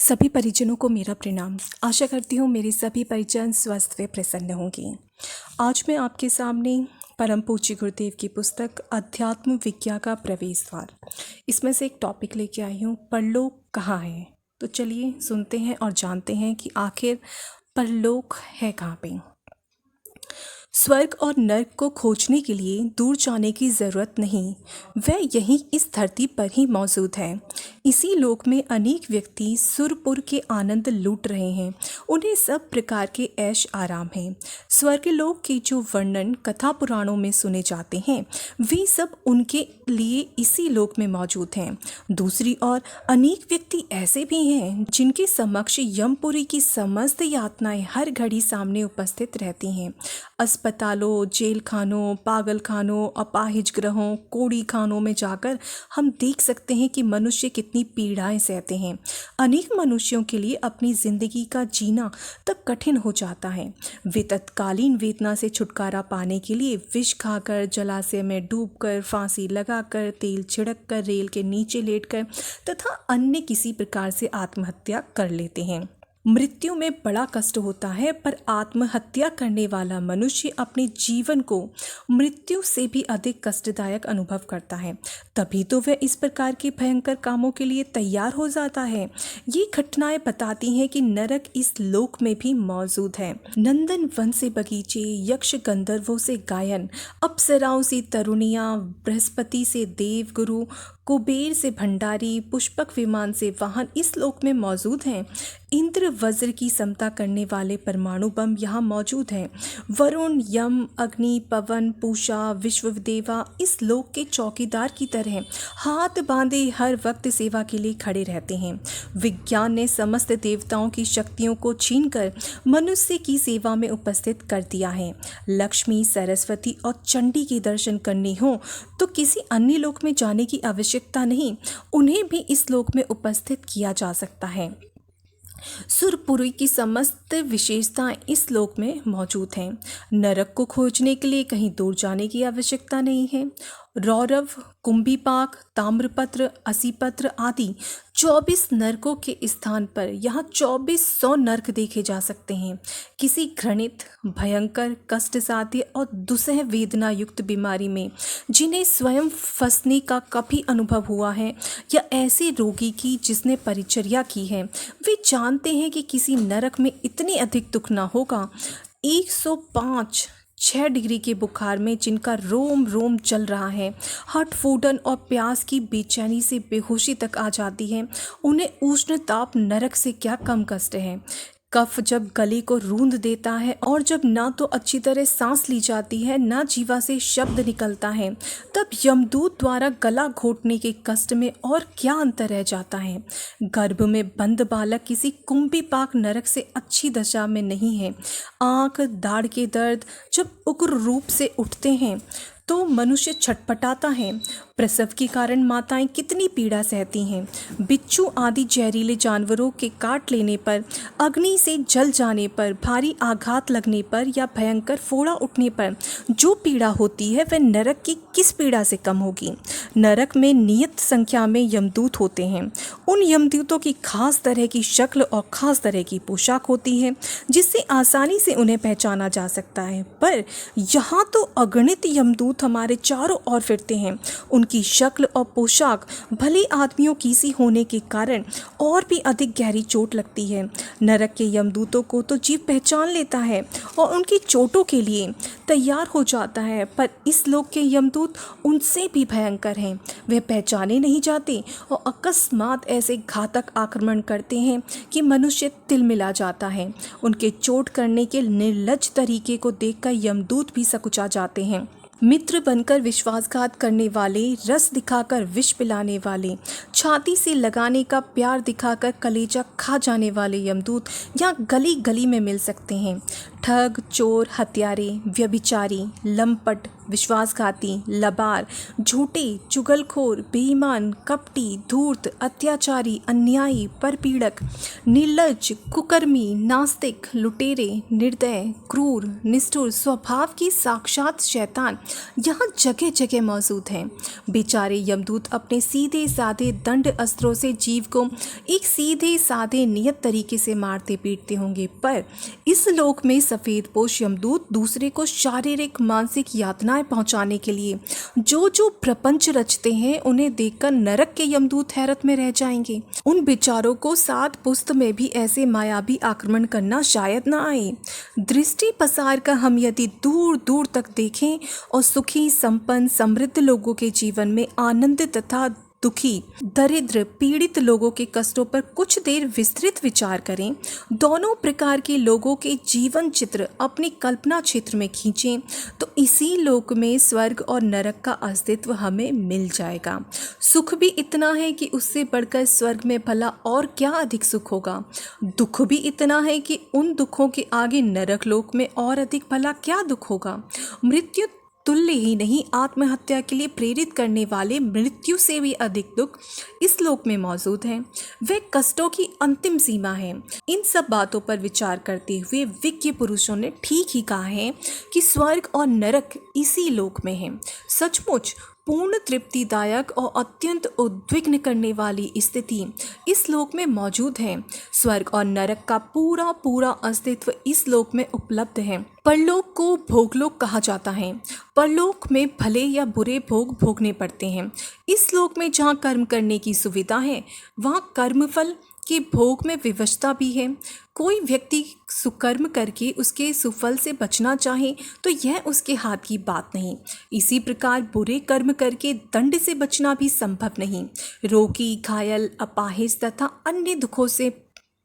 सभी परिजनों को मेरा प्रणाम। आशा करती हूँ मेरे सभी परिजन स्वस्थ व प्रसन्न होंगे। आज मैं आपके सामने परम पूज्य गुरुदेव की पुस्तक अध्यात्म विज्ञान का प्रवेश द्वार, इसमें से एक टॉपिक लेके आई हूँ, परलोक कहाँ है। तो चलिए सुनते हैं और जानते हैं कि आखिर परलोक है कहाँ पे। स्वर्ग और नर्क को खोजने के लिए दूर जाने की ज़रूरत नहीं, वह यहीं इस धरती पर ही मौजूद है। इसी लोक में अनेक व्यक्ति सुरपुर के आनंद लूट रहे हैं। उन्हें सब प्रकार के ऐश आराम हैं। स्वर्गलोक के जो वर्णन कथा पुराणों में सुने जाते हैं, वे सब उनके लिए इसी लोक में मौजूद हैं। दूसरी ओर अनेक व्यक्ति ऐसे भी हैं जिनके समक्ष यमपुरी की समस्त यातनाएं हर घड़ी सामने उपस्थित रहती हैं। अस्पतालों, जेल खानों, पागल खानों, अपाहिज ग्रहों, कोड़ी खानों में जाकर हम देख सकते हैं कि मनुष्य कितनी पीड़ाएं सहते हैं। अनेक मनुष्यों के लिए अपनी जिंदगी का जीना तब कठिन हो जाता है। वे तत्कालीन वेदना से छुटकारा पाने के लिए विष खाकर, जलाशय में डूबकर, फांसी लगाकर, तेल छिड़ककर, रेल के नीचे लेटकर तथा अन्य किसी प्रकार से आत्महत्या कर लेते हैं। मृत्यु में बड़ा कष्ट होता है, पर आत्महत्या करने वाला मनुष्य अपने जीवन को मृत्यु से भी अधिक कष्टदायक अनुभव करता है। तभी तो वह इस प्रकार के भयंकर कामों के लिए तैयार हो जाता है। ये घटनाएं बताती हैं कि नरक इस लोक में भी मौजूद है। नंदन वन से बगीचे, यक्ष गंधर्वों से गायन, अप्सराओं से तरुणियां, बृहस्पति से देवगुरु, कुबेर से भंडारी, पुष्पक विमान से वाहन इस लोक में मौजूद हैं। इंद्र वज्र की समता करने वाले परमाणु बम यहाँ मौजूद हैं। वरुण, यम, अग्नि, पवन, पूषा, विश्वदेवा इस लोक के चौकीदार की तरह हाथ बांधे हर वक्त सेवा के लिए खड़े रहते हैं। विज्ञान ने समस्त देवताओं की शक्तियों को छीनकर मनुष्य की सेवा में उपस्थित कर दिया है। लक्ष्मी, सरस्वती और चंडी के दर्शन करने हो तो किसी अन्य लोक में जाने की आवश्यकता नहीं, उन्हें भी इस लोक में उपस्थित किया जा सकता है। सुरपुरी की समस्त विशेषताएं इस लोक में मौजूद हैं। नरक को खोजने के लिए कहीं दूर जाने की आवश्यकता नहीं है। रौरव, कुंभीपाक, ताम्रपत्र, असीपत्र आदि 24 नरकों के स्थान पर यहाँ 2400 नरक देखे जा सकते हैं। किसी घृणित, भयंकर, कष्टसाध्य और दुस्सह वेदना युक्त बीमारी में जिन्हें स्वयं फंसने का कभी अनुभव हुआ है, या ऐसे रोगी की जिसने परिचर्या की है, वे जानते हैं कि किसी नरक में इतने अधिक दुख न होगा। 105-6 डिग्री के बुखार में जिनका रोम रोम जल रहा है, हट फूटन और प्यास की बेचैनी से बेहोशी तक आ जाती है, उन्हें उष्ण ताप नरक से क्या कम कष्ट है। कफ जब गले को रूंध देता है और जब ना तो अच्छी तरह सांस ली जाती है, ना जीवा से शब्द निकलता है, तब यमदूत द्वारा गला घोटने के कष्ट में और क्या अंतर रह जाता है। गर्भ में बंद बालक किसी कुंभीपाक नरक से अच्छी दशा में नहीं है। आंख, दाढ़ के दर्द जब उग्र रूप से उठते हैं तो मनुष्य छटपटाता है। प्रसव के कारण माताएं कितनी पीड़ा सहती हैं। बिच्छू आदि जहरीले जानवरों के काट लेने पर, अग्नि से जल जाने पर, भारी आघात लगने पर या भयंकर फोड़ा उठने पर जो पीड़ा होती है, वह नरक की किस पीड़ा से कम होगी। नरक में नियत संख्या में यमदूत होते हैं। उन यमदूतों की खास तरह की शक्ल और खास तरह की पोशाक होती है, जिससे आसानी से उन्हें पहचाना जा सकता है। पर यहाँ तो अगणित यमदूत हमारे चारों ओर फिरते हैं। उनकी शक्ल और पोशाक भले आदमियों की सी होने के कारण और भी अधिक गहरी चोट लगती है। नरक के यमदूतों को तो जीव पहचान लेता है और उनकी चोटों के लिए तैयार हो जाता है, पर इस लोक के यमदूत उनसे भी भयंकर हैं। वे पहचाने नहीं जाते और अकस्मात ऐसे घातक आक्रमण करते हैं कि मनुष्य तिलमिला जाता है। उनके चोट करने के निर्लज्ज तरीके को देखकर यमदूत भी सकुचा जाते हैं। मित्र बनकर विश्वासघात करने वाले, रस दिखाकर विष पिलाने वाले, छाती से लगाने का प्यार दिखाकर कलेजा खा जाने वाले यमदूत यहाँ गली गली में मिल सकते हैं। ठग, चोर, हत्यारे, व्यभिचारी, लंपट, विश्वासघाती, लबार, झूठे, चुगलखोर, बेईमान, कपटी, धूर्त, अत्याचारी, अन्यायी, परपीड़क, निर्लज्ज, कुकर्मी, नास्तिक, लुटेरे, निर्दय, क्रूर, निष्ठुर, स्वभाव की साक्षात शैतान यहाँ जगह जगह मौजूद हैं। बेचारे यमदूत अपने सीधे साधे दंड अस्त्रों से जीव को एक सीधे साधे नियत तरीके से मारते पीटते होंगे, पर इस लोक में सफ़ेद पोश यमदूत दूसरे को शारीरिक मानसिक यातनाएं पहुंचाने के लिए जो जो प्रपंच रचते हैं, उन्हें देखकर नरक के यमदूत हैरत में रह जाएंगे। उन बेचारों को सात पुस्त में भी ऐसे मायावी आक्रमण करना शायद न आए। दृष्टि पसार कर हम यदि दूर दूर तक देखें और सुखी, संपन्न, समृद्ध लोगों के जीवन में आनंद तथा दुखी, दरिद्र, पीड़ित लोगों के कष्टों पर कुछ देर विस्तृत विचार करें, दोनों प्रकार के लोगों के जीवन चित्र अपनी कल्पना क्षेत्र में खींचें, तो इसी लोक में स्वर्ग और नरक का अस्तित्व हमें मिल जाएगा। सुख भी इतना है कि उससे बढ़कर स्वर्ग में भला और क्या अधिक सुख होगा। दुख भी इतना है कि उन दुखों के आगे नरक लोक में और अधिक भला क्या दुख होगा। मृत्यु तुल्य ही नहीं, आत्महत्या के लिए प्रेरित करने वाले मृत्यु से भी अधिक दुख इस लोक में मौजूद हैं। वे कष्टों की अंतिम सीमा है। इन सब बातों पर विचार करते हुए विज्ञ पुरुषों ने ठीक ही कहा है कि स्वर्ग और नरक इसी लोक में है। सचमुच पूर्ण तृप्तिदायक और अत्यंत उद्विग्न करने वाली स्थिति इस लोक में मौजूद है। स्वर्ग और नरक का पूरा पूरा अस्तित्व इस लोक में उपलब्ध है। परलोक को भोगलोक कहा जाता है। परलोक में भले या बुरे भोग भोगने पड़ते हैं। इस लोक में जहाँ कर्म करने की सुविधा है, वहाँ कर्मफल के भोग में विवशता भी है। कोई व्यक्ति सुकर्म करके उसके सुफल से बचना चाहे तो यह उसके हाथ की बात नहीं। इसी प्रकार बुरे कर्म करके दंड से बचना भी संभव नहीं। रोगी, घायल, अपाहिज तथा अन्य दुखों से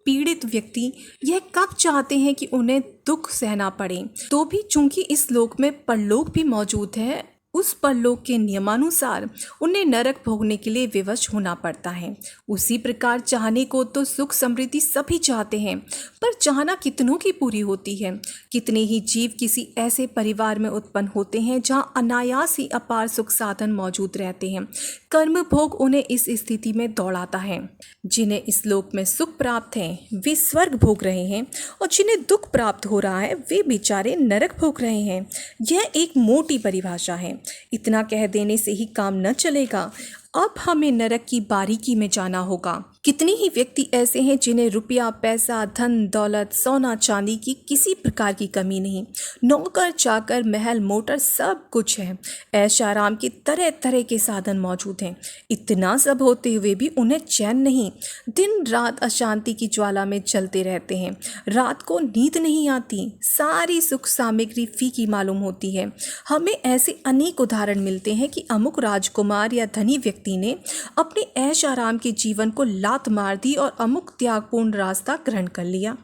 पीड़ित व्यक्ति यह कब चाहते हैं कि उन्हें दुख सहना पड़े। तो भी चूंकि इस लोक में परलोक भी मौजूद है, उस परलोक के नियमानुसार उन्हें नरक भोगने के लिए विवश होना पड़ता है। उसी प्रकार चाहने को तो सुख समृद्धि सभी चाहते हैं, पर चाहना कितनों की पूरी होती है। कितने ही जीव किसी ऐसे परिवार में उत्पन्न होते हैं जहां अनायास ही अपार सुख साधन मौजूद रहते हैं। कर्म भोग उन्हें इस स्थिति में दौड़ाता है। जिन्हें इस लोक में सुख प्राप्त है वे स्वर्ग भोग रहे हैं, और जिन्हें दुख प्राप्त हो रहा है वे बेचारे नरक भोग रहे हैं। यह एक मोटी परिभाषा है। इतना कह देने से ही काम न चलेगा। अब हमें नरक की बारीकी में जाना होगा। कितने ही व्यक्ति ऐसे हैं जिन्हें रुपया, पैसा, धन दौलत, सोना चांदी की किसी प्रकार की कमी नहीं। नौकर चाकर, महल मोटर सब कुछ है। ऐश आराम के तरह तरह के साधन मौजूद हैं। इतना सब होते हुए भी उन्हें चैन नहीं। दिन रात अशांति की ज्वाला में जलते रहते हैं। रात को नींद नहीं आती। सारी सुख सामग्री फीकी मालूम होती है। हमें ऐसे अनेक उदाहरण मिलते हैं कि अमुक राजकुमार या धनी व्यक्ति ने अपने ऐश आराम के जीवन को लात मार दी और अमुक त्यागपूर्ण रास्ता ग्रहण कर लिया।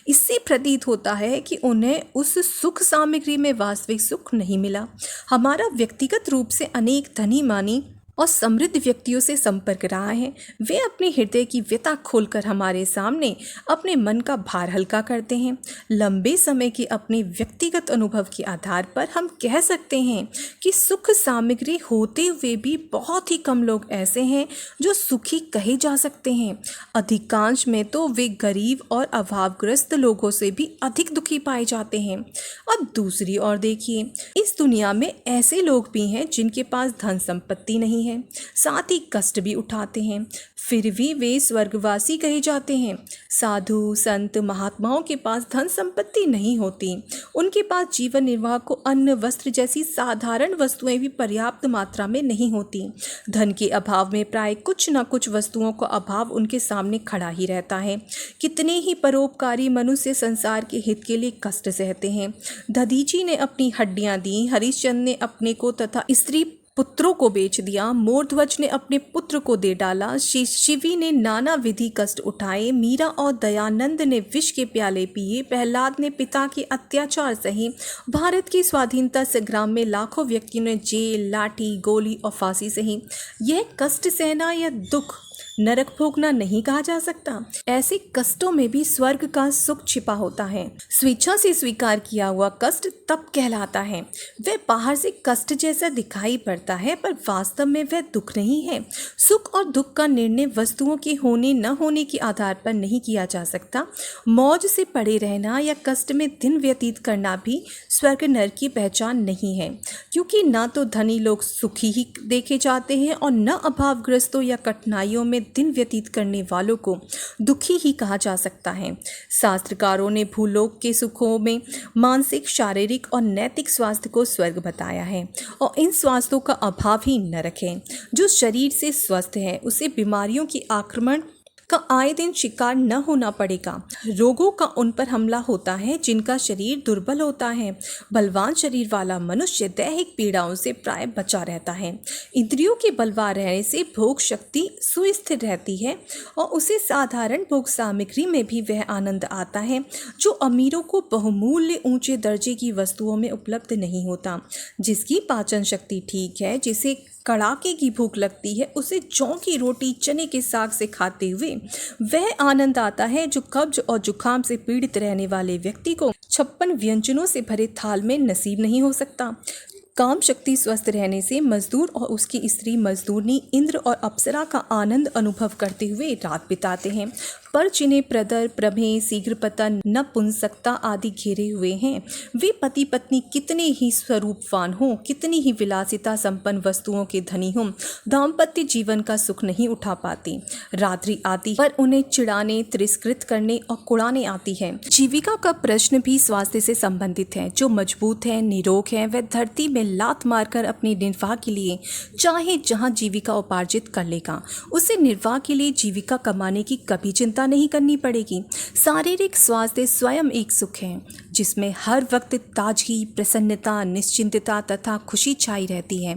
इससे प्रतीत होता है कि उन्हें उस सुख सामग्री में वास्तविक सुख नहीं मिला। हमारा व्यक्तिगत रूप से अनेक धनी मानी और समृद्ध व्यक्तियों से संपर्क रहा है। वे अपने हृदय की व्यथा खोलकर हमारे सामने अपने मन का भार हल्का करते हैं। लंबे समय के अपने व्यक्तिगत अनुभव के आधार पर हम कह सकते हैं कि सुख सामग्री होते हुए भी बहुत ही कम लोग ऐसे हैं जो सुखी कहे जा सकते हैं। अधिकांश में तो वे गरीब और अभावग्रस्त लोगों से भी अधिक दुखी पाए जाते हैं। अब दूसरी ओर देखिए, इस दुनिया में ऐसे लोग भी हैं जिनके पास धन संपत्ति नहीं है, साथ ही कष्ट भी उठाते हैं, फिर भी वे स्वर्गवासी कहे जाते हैं। साधु संत महात्माओं के पास धन संपत्ति नहीं होती। उनके पास जीवन निर्वाह को अन्न वस्त्र जैसी साधारण वस्तुएं भी पर्याप्त मात्रा में नहीं होती। धन के अभाव में प्राय कुछ न कुछ वस्तुओं का अभाव उनके सामने खड़ा ही रहता है। कितने ही परोपकारी मनुष्य संसार के हित के लिए कष्ट सहते हैं। दधीची ने अपनी हड्डियां दी, हरिश्चंद्र ने अपने को तथा स्त्री पुत्रों को बेच दिया, मोरध्वज ने अपने पुत्र को दे डाला, शिवी ने नाना विधि कष्ट उठाए, मीरा और दयानंद ने विष के प्याले पिए, प्रहलाद ने पिता के अत्याचार सहे, भारत की स्वाधीनता संग्राम में लाखों व्यक्तियों ने जेल, लाठी, गोली और फांसी सही। यह कष्ट सहना या दुख नरक भोगना नहीं कहा जा सकता। ऐसे कष्टों में भी स्वर्ग का सुख छिपा होता है। स्वेच्छा से स्वीकार किया हुआ कष्ट तप कहलाता है। वह बाहर से कष्ट जैसा दिखाई पड़ता है, पर वास्तव में वह दुख नहीं है। सुख और दुख का निर्णय वस्तुओं के होने न होने के आधार पर नहीं किया जा सकता। मौज से पड़े रहना या कष्ट में दिन व्यतीत करना भी स्वर्ग नरक की पहचान नहीं है, क्योंकि न तो धनी लोग सुखी ही देखे जाते हैं और न अभावग्रस्तों या कठिनाइयों में दिन व्यतीत करने वालों को दुखी ही कहा जा सकता है। शास्त्रकारों ने भूलोक के सुखों में मानसिक, शारीरिक और नैतिक स्वास्थ्य को स्वर्ग बताया है, और इन स्वास्थ्यों का अभाव ही नरक है। जो शरीर से स्वस्थ है उसे बीमारियों की आक्रमण का आए दिन शिकार न होना पड़ेगा। रोगों का उन पर हमला होता है जिनका शरीर दुर्बल होता है। बलवान शरीर वाला मनुष्य दैहिक पीड़ाओं से प्राय बचा रहता है। इंद्रियों के बलवान रहने से भोग शक्ति सुस्थिर रहती है और उसे साधारण भोग सामग्री में भी वह आनंद आता है जो अमीरों को बहुमूल्य ऊंचे दर्जे की वस्तुओं में उपलब्ध नहीं होता। जिसकी पाचन शक्ति ठीक है, जिसे कड़ाके की भूख लगती है, उसे जौ की रोटी चने के साग से खाते हुए वह आनंद आता है जो कब्ज और जुखाम से पीड़ित रहने वाले व्यक्ति को 56 व्यंजनों से भरे थाल में नसीब नहीं हो सकता। काम शक्ति स्वस्थ रहने से मजदूर और उसकी स्त्री मजदूरनी इंद्र और अप्सरा का आनंद अनुभव करते हुए रात बिताते हैं। पर जिन्हें प्रदर, प्रमेय, शीघ्र पतन, नपुंसकता आदि घेरे हुए हैं, वे पति पत्नी कितने ही स्वरूपवान हों, कितनी ही विलासिता संपन्न वस्तुओं के धनी हों, दाम्पत्य जीवन का सुख नहीं उठा पाते। रात्रि आती पर उन्हें चिढ़ाने, तिरस्कृत करने और कुड़ाने आती है। जीविका का प्रश्न भी स्वास्थ्य से संबंधित है। जो मजबूत है, निरोग है, वह धरती में लात मारकर अपने निर्वाह के लिए चाहे जहां जीविका उपार्जित कर लेगा। उसे निर्वाह के लिए जीविका कमाने की कभी चिंता नहीं करनी पड़ेगी। शारीरिक स्वास्थ्य स्वयं एक सुख है जिसमें हर वक्त ताजगी, प्रसन्नता, निश्चिंतता तथा खुशी छाई रहती है।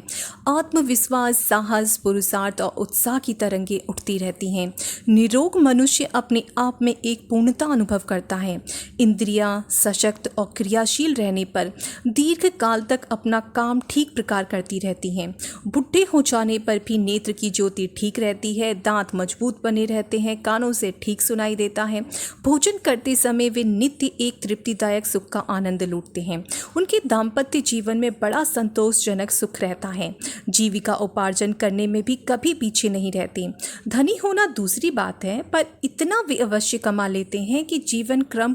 आत्मविश्वास, साहस, पुरुषार्थ और उत्साह की तरंगें उठती रहती हैं। निरोग मनुष्य अपने आप में एक पूर्णता अनुभव करता है। इंद्रियां सशक्त और क्रियाशील रहने पर दीर्घ काल तक अपना काम ठीक प्रकार करती रहती हैं। बुढ़े हो जाने पर भी नेत्र की ज्योति ठीक रहती है, दांत मजबूत बने रहते हैं, कानों से ठीक सुनाई देता है। भोजन करते समय वे नित्य एक तृप्तिदायक सुख का आनंद लूटते हैं। उनके दाम्पत्य जीवन में बड़ा संतोषजनक सुख रहता है। जीविका उपार्जन करने में भी कभी पीछे नहीं रहते। धनी होना दूसरी बात है, पर इतना वे अवश्य कमा लेते हैं कि जीवन क्रम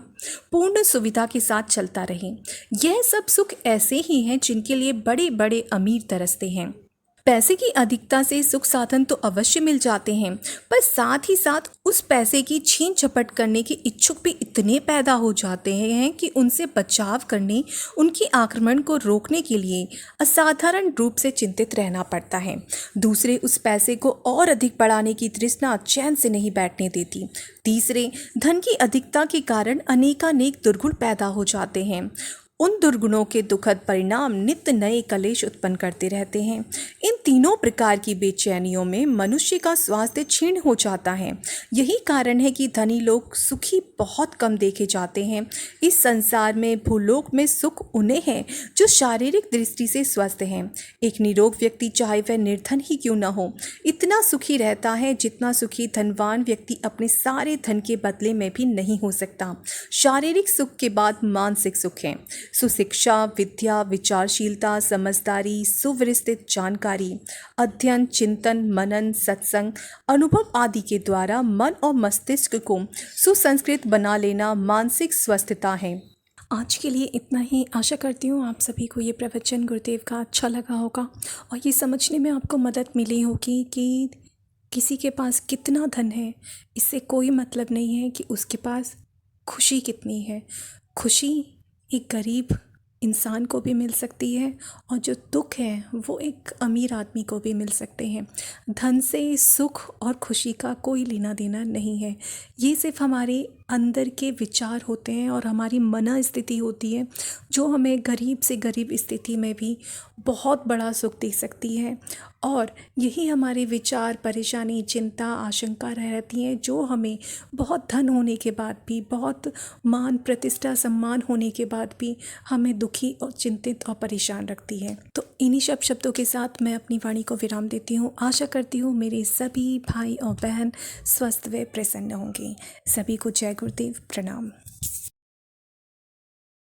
पूर्ण सुविधा के साथ चलता रहे। यह सब सुख ऐसे ही हैं जिनके लिए बड़े बड़े अमीर तरसते हैं। पैसे की अधिकता से सुख साधन तो अवश्य मिल जाते हैं, पर साथ ही साथ उस पैसे की छीन झपट करने के इच्छुक भी इतने पैदा हो जाते हैं कि उनसे बचाव करने, उनके आक्रमण को रोकने के लिए असाधारण रूप से चिंतित रहना पड़ता है। दूसरे उस पैसे को और अधिक बढ़ाने की तृष्णा चैन से नहीं बैठने देती। तीसरे, धन की अधिकता के कारण अनेकानेक दुर्गुण पैदा हो जाते हैं। उन दुर्गुणों के दुखद परिणाम नित्य नए कलेश उत्पन्न करते रहते हैं। इन तीनों प्रकार की बेचैनियों में मनुष्य का स्वास्थ्य क्षीण हो जाता है। यही कारण है कि धनी लोग सुखी बहुत कम देखे जाते हैं। इस संसार में भूलोक में सुख उन्हें है जो शारीरिक दृष्टि से स्वस्थ हैं। एक निरोग व्यक्ति चाहे वह निर्धन ही क्यों न हो, इतना सुखी रहता है जितना सुखी धनवान व्यक्ति अपने सारे धन के बदले में भी नहीं हो सकता। शारीरिक सुख के बाद मानसिक सुख है। सुशिक्षा, विद्या, विचारशीलता, समझदारी, सुव्यवस्थित जानकारी, अध्ययन, चिंतन, मनन, सत्संग, अनुभव आदि के द्वारा मन और मस्तिष्क को सुसंस्कृत बना लेना मानसिक स्वस्थता है। आज के लिए इतना ही। आशा करती हूँ आप सभी को ये प्रवचन गुरुदेव का अच्छा लगा होगा और ये समझने में आपको मदद मिली होगी कि किसी के पास कितना धन है, इससे कोई मतलब नहीं है कि उसके पास खुशी कितनी है। खुशी एक गरीब इंसान को भी मिल सकती है और जो दुख है वो एक अमीर आदमी को भी मिल सकते हैं। धन से सुख और खुशी का कोई लेना देना नहीं है। ये सिर्फ हमारे अंदर के विचार होते हैं और हमारी मन स्थिति होती है जो हमें गरीब से गरीब स्थिति में भी बहुत बड़ा सुख दे सकती है। और यही हमारे विचार, परेशानी, चिंता, आशंका रहती हैं जो हमें बहुत धन होने के बाद भी, बहुत मान, प्रतिष्ठा, सम्मान होने के बाद भी हमें दुख दुखी और चिंतित और परेशान रखती है। तो इन्हीं शब्दों के साथ मैं अपनी वाणी को विराम देती हूँ। आशा करती हूँ मेरे सभी भाई और बहन स्वस्थ व प्रसन्न होंगे। सभी को जय गुरुदेव, प्रणाम।